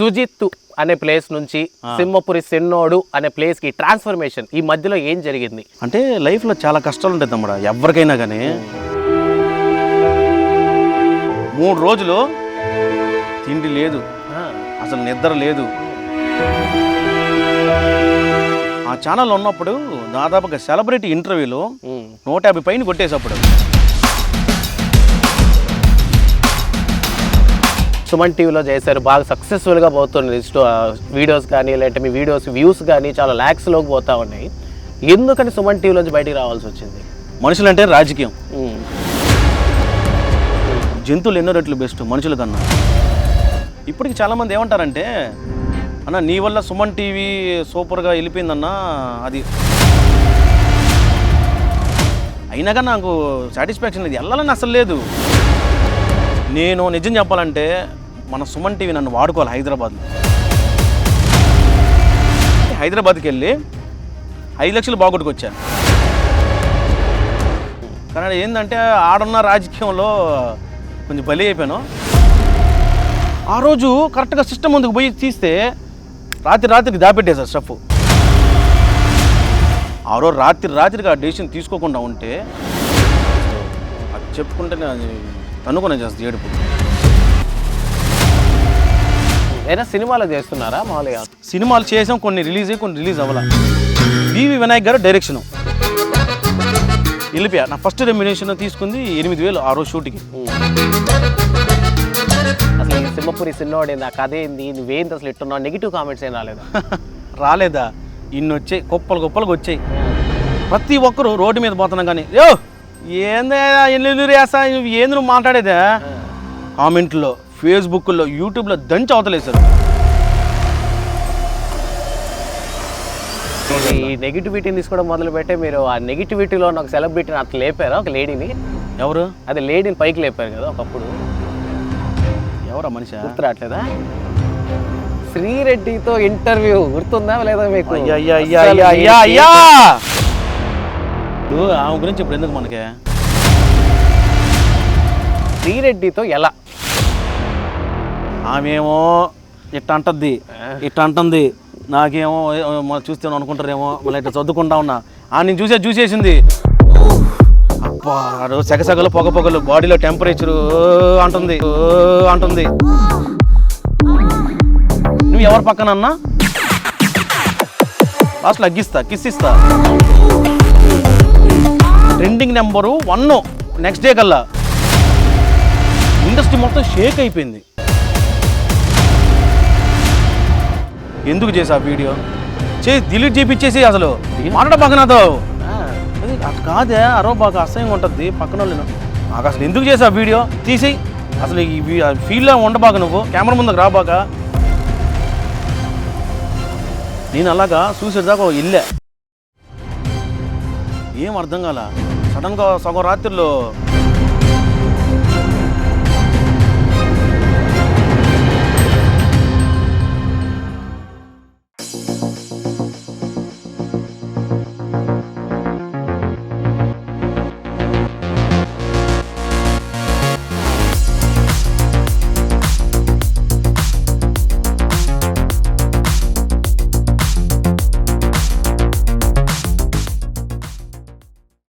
సుజిత్ అనే ప్లేస్ నుంచి సింహపురి సిన్నోడు అనే ప్లేస్ కి ట్రాన్స్ఫర్మేషన్ ఈ మధ్యలో ఏం జరిగింది? అంటే లైఫ్లో చాలా కష్టాలు ఉంటాయి తమ్ముడు, ఎవరికైనా కానీ. 3 రోజులు తిండి లేదు, అసలు నిద్ర లేదు. ఆ ఛానల్ ఉన్నప్పుడు దాదాపుగా సెలబ్రిటీ ఇంటర్వ్యూలో 150 పైన కొట్టేసప్పుడు. సుమన్ టీవీలో చేశారు, బాగా సక్సెస్ఫుల్గా పోతుంది వీడియోస్ కానీ, లేదంటే మీ వీడియోస్ వ్యూస్ కానీ చాలా ల్యాక్స్లోకి పోతా ఉన్నాయి. ఎందుకని సుమన్ టీవీలోంచి బయటికి రావాల్సి వచ్చింది? మనుషులంటే రాజకీయం, జంతువులు ఎన్నో రెట్లు బెస్ట్ మనుషుల కన్నా. ఇప్పటికి చాలామంది ఏమంటారంటే, అన్న నీ వల్ల సుమన్ టీవీ సూపర్గా వెళ్ళిపోయిందన్నా, అది అయినా కానీ నాకు సాటిస్ఫాక్షన్ లేదు, వెళ్ళాలని అసలు లేదు. నేను నిజం చెప్పాలంటే మన సుమన్ టీవీ నన్ను వాడుకోవాలి. హైదరాబాద్కి వెళ్ళి 5 లక్షలు బాగొట్టుకొచ్చాను. కానీ ఏంటంటే ఆడున్న రాజకీయంలో కొంచెం బలి అయిపోయాను. ఆ రోజు కరెక్ట్గా సిస్టమ్ ముందుకు పోయి తీస్తే రాత్రికి దాపెట్టేశారు స్టఫ్. ఆ రోజు రాత్రిగా డెసిషన్ తీసుకోకుండా ఉంటే అది చెప్పుకుంటేనే అది అనుకునే చేస్తుంది ఏడుపు. ఏదైనా సినిమాలు చేస్తున్నారా? మామూలుగా సినిమాలు చేసాం, కొన్ని రిలీజ్ అయ్యి కొన్ని రిలీజ్ అవ్వాల. వివి వినాయక్ గారు డైరెక్షన్ వెళ్ళిపోయా. నా ఫస్ట్ రెమ్యునేషన్ తీసుకుంది 8,000 ఆ రోజు షూట్కి. అసలు ఈ సింహపురి సిన్నోడు నా కథ ఏంది, నువ్వేంటి అసలు ఇట్టున్నావు, నెగిటివ్ కామెంట్స్ ఏం రాలేదా? రాలేదా? ఇన్ని వచ్చాయి, గొప్పలుగా వచ్చాయి. ప్రతి ఒక్కరు రోడ్డు మీద పోతున్నాం కానీ, యో ఏందా ఎల్లు వేస్తా, ఏంది నువ్వు మాట్లాడేదా? కామెంట్లో, ఫేస్బుక్లో, యూట్యూబ్లో దంచి అవతలేశారు. ఈ నెగిటివిటీని తీసుకోవడం మొదలు పెట్టే మీరు ఆ నెగిటివిటీలో ఒక సెలబ్రిటీని అట్లా లేపారా, ఒక లేడీని? ఎవరు? అదే లేడీని పైకి లేపారు కదా ఒకప్పుడు. ఎవరా మనిషి? గుర్తు రావట్లేదా? శ్రీరెడ్డితో ఇంటర్వ్యూ గుర్తుందా లేదా మీకు? ఆమె గురించి ఇప్పుడు ఎందుకు మనకి? శ్రీరెడ్డితో ఎలా? ఆమెమో ఇట్ట అంటుంది, నాకేమో చూస్తే అనుకుంటారేమో, మళ్ళీ ఇట్లా చదువుకుంటా ఉన్నా. నేను చూసేసింది. అబ్బా సెగసగలు పొగలు, బాడీలో టెంపరేచరు అంటుంది. నువ్వు ఎవరి పక్కన అన్నా లాస్ట్లో కిస్ ఇస్తా. ట్రెండింగ్ నెంబరు 1 నెక్స్ట్ డే కల్లా ఇండస్ట్రీ మొత్తం షేక్ అయిపోయింది. ఎందుకు చేసా వీడియో డిలీట్ చేయించేసి అసలు మాట్లాడ బాగా నాతో అటు కాదే, అరో బాగా అసహ్యంగా ఉంటుంది పక్కన వాళ్ళు. నాకు అసలు ఎందుకు చేసా వీడియో తీసేయి, అసలు ఈ ఫీల్డ్లో ఉండబాక, నువ్వు కెమెరా ముందుకు రాబాక. నేను అలాగా చూసేదాకా వెళ్ళా, ఏం అర్థం కాల. సడన్గా సగం రాత్రిలో